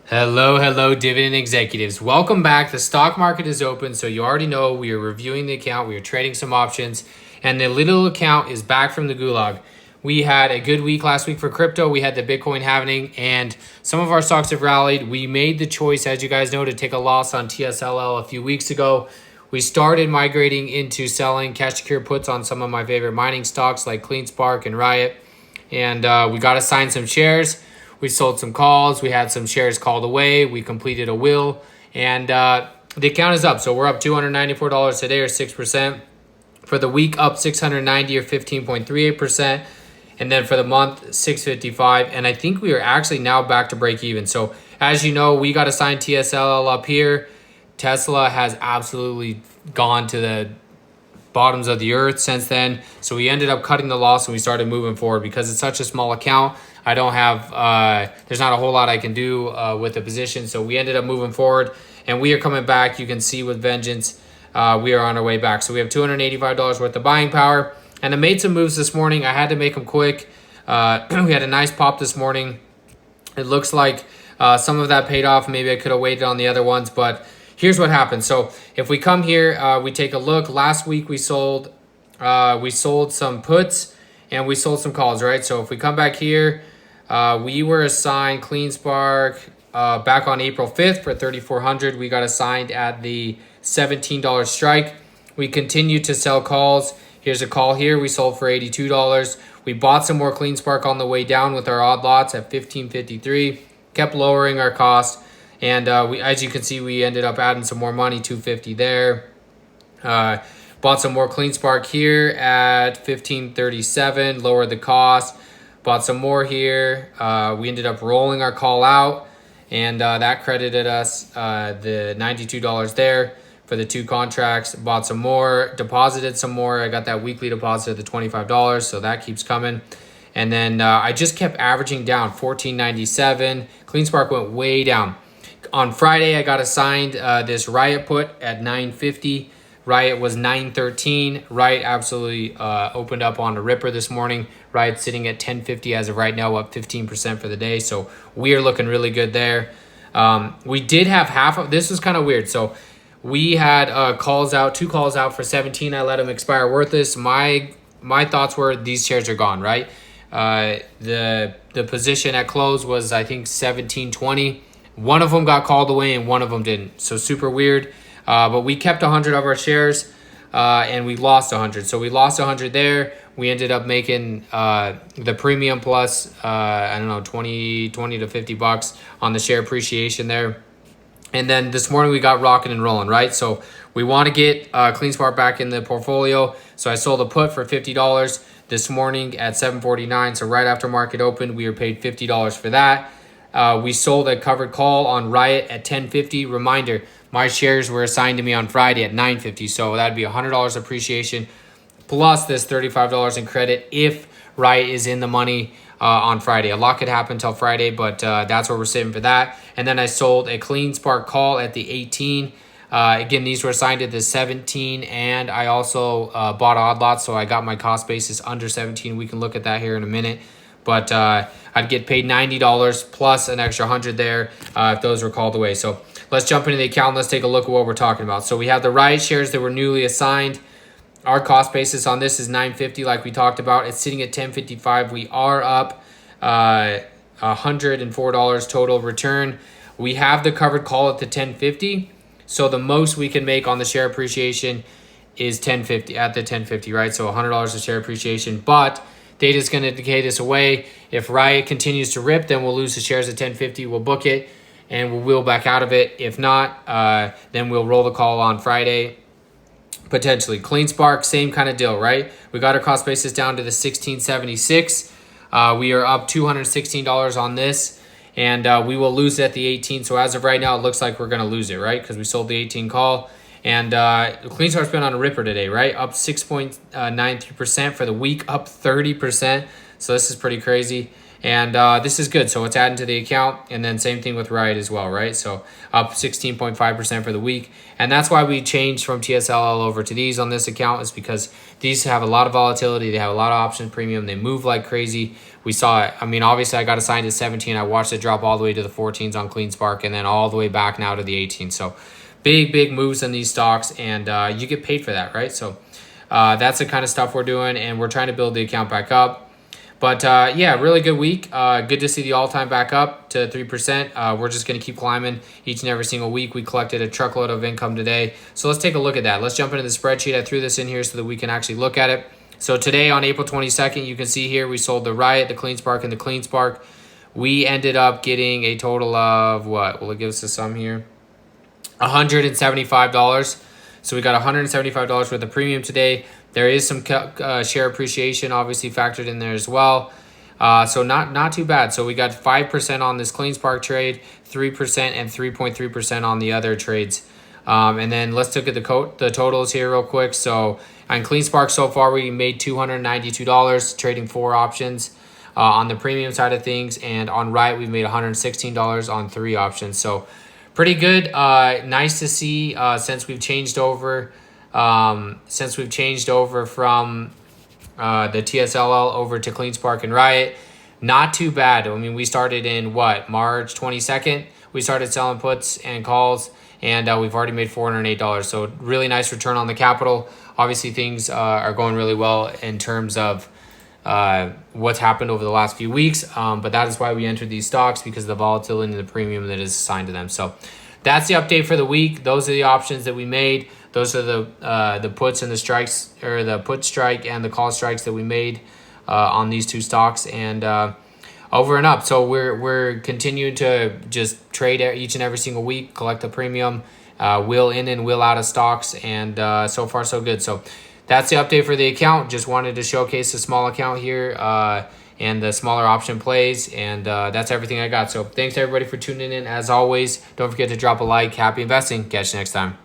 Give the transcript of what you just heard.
Hello, dividend executives. Welcome back. The stock market is open, so you already know we are reviewing the account, we are trading some options, and the little account is back from the gulag. We had a good week last week for crypto. We had the Bitcoin halving, and some of our stocks have rallied. We made the choice, as you guys know, to take a loss on TSLL a few weeks ago. We started migrating into selling cash secure puts on some of my favorite mining stocks like CleanSpark and RIOT, and we got assigned some shares. We sold some calls. We had some shares called away. We completed a will, and the account is up. So we're up $294 today, or 6%. For the week, up $690 or 15.38%. And then for the month, $655. And I think we are actually now back to break even. So as you know, we got assigned TSLL up here. Tesla has absolutely gone to the bottoms of the earth since then. So we ended up cutting the loss and we started moving forward because it's such a small account. I don't have, there's not a whole lot I can do with the position. So we ended up moving forward and we are coming back. You can see with vengeance, we are on our way back. So we have $285 worth of buying power, and I made some moves this morning. I had to make them quick. We had a nice pop this morning. It looks like some of that paid off. Maybe I could have waited on the other ones, but here's what happened. So if we come here, we take a look. Last week we sold some puts and we sold some calls, right? So if we come back here, we were assigned CleanSpark back on April 5th for $3,400. We got assigned at the $17 strike. We continued to sell calls. Here's a call here. We sold for $82. We bought some more CleanSpark on the way down with our odd lots at $15.53. Kept lowering our cost. And as you can see, we ended up adding some more money, $250 there. Bought some more CleanSpark here at $15.37, lowered the cost. Bought some more here. We ended up rolling our call out, and that credited us the $92 there for the two contracts. Bought some more, deposited some more. I got that weekly deposit of the $25, so that keeps coming. And then I just kept averaging down, $14.97. CleanSpark went way down. On Friday, I got assigned this RIOT put at $9.50. RIOT was $9.13. RIOT absolutely opened up on a ripper this morning. RIOT sitting at $10.50 as of right now, up 15% for the day. So we are looking really good there. We did have half of this was kind of weird. So we had two calls out for 17. I let them expire worthless. My thoughts were these shares are gone, right? The position at close was, I think, 17.20. One of them got called away and one of them didn't. So super weird. But we kept 100 of our shares and we lost 100. So we lost 100 there. We ended up making the premium plus, I don't know, 20 to $50 on the share appreciation there. And then this morning we got rocking and rolling, right? So we want to get CleanSpark back in the portfolio. So I sold a put for $50 this morning at $7.49. So right after market opened, we were paid $50 for that. We sold a covered call on RIOT at $10.50. Reminder, my shares were assigned to me on Friday at $9.50. So that'd be $100 appreciation plus this $35 in credit if RIOT is in the money on Friday. A lot could happen till Friday, but that's where we're sitting for that. And then I sold a CleanSpark call at the 18. Again, these were assigned at the 17, and I also bought odd lots, so I got my cost basis under 17. We can look at that here in a minute. But I'd get paid $90 plus an extra 100 there if those were called away. So let's jump into the account. Let's take a look at what we're talking about. So we have the RIOT shares that were newly assigned. Our cost basis on this is $9.50, like we talked about. It's sitting at $10.55. We are up $104 total return. We have the covered call at the $10.50. So the most we can make on the share appreciation is $10.50 at the $10.50, right? So $100 of share appreciation, but data is going to indicate us away. If RIOT continues to rip, then we'll lose the shares at $10.50. We'll book it and we'll wheel back out of it. If not, then we'll roll the call on Friday, potentially. CleanSpark, same kind of deal, right? We got our cost basis down to the $16.76. We are up $216 on this, and we will lose it at the 18. So as of right now, it looks like we're going to lose it, right? Because we sold the 18 call. And CleanSpark's been on a ripper today, right? Up 6.93% for the week, up 30%. So this is pretty crazy. And this is good. So it's adding to the account. And then same thing with RIOT as well, right? So up 16.5% for the week. And that's why we changed from TSLL over to these on this account, is because these have a lot of volatility. They have a lot of option premium. They move like crazy. We saw it. I mean, obviously I got assigned to 17. I watched it drop all the way to the 14s on CleanSpark and then all the way back now to the 18. So big moves in these stocks, and you get paid for that, right? So that's the kind of stuff we're doing, and we're trying to build the account back up. But yeah, really good week. Good to see the all-time back up to 3%. We're just going to keep climbing each and every single week. We collected a truckload of income today. So let's take a look at that. Let's jump into the spreadsheet. I threw this in here so that we can actually look at it. So today on April 22nd, you can see here we sold the RIOT, the CleanSpark, and the CleanSpark. We ended up getting a total of what? Well, it gives us a sum here. $175. So we got $175 worth of premium today. There is some share appreciation obviously factored in there as well. So not too bad. So we got 5% on this CleanSpark trade, 3% and 3.3% on the other trades. And then let's look at the totals here real quick. So on CleanSpark so far, we made $292 trading 4 options on the premium side of things. And on RIOT, we made $116 on 3 options. So pretty good. Nice to see since we've changed over from the TSLL over to CleanSpark and RIOT. Not too bad. I mean, we started in March 22nd. We started selling puts and calls, and we've already made $408. So really nice return on the capital. Obviously, things are going really well in terms of what's happened over the last few weeks. But that is why we entered these stocks, because of the volatility and the premium that is assigned to them. So that's the update for the week. Those are the options that we made. Those are the puts and the strikes, or the put strike and the call strikes that we made on these 2 stocks, and over and up. So we're continuing to just trade each and every single week, collect the premium, will in and will out of stocks, and so far so good. So that's the update for the account. Just wanted to showcase the small account here and the smaller option plays, and that's everything I got. So thanks everybody for tuning in. As always, don't forget to drop a like. Happy investing. Catch you next time.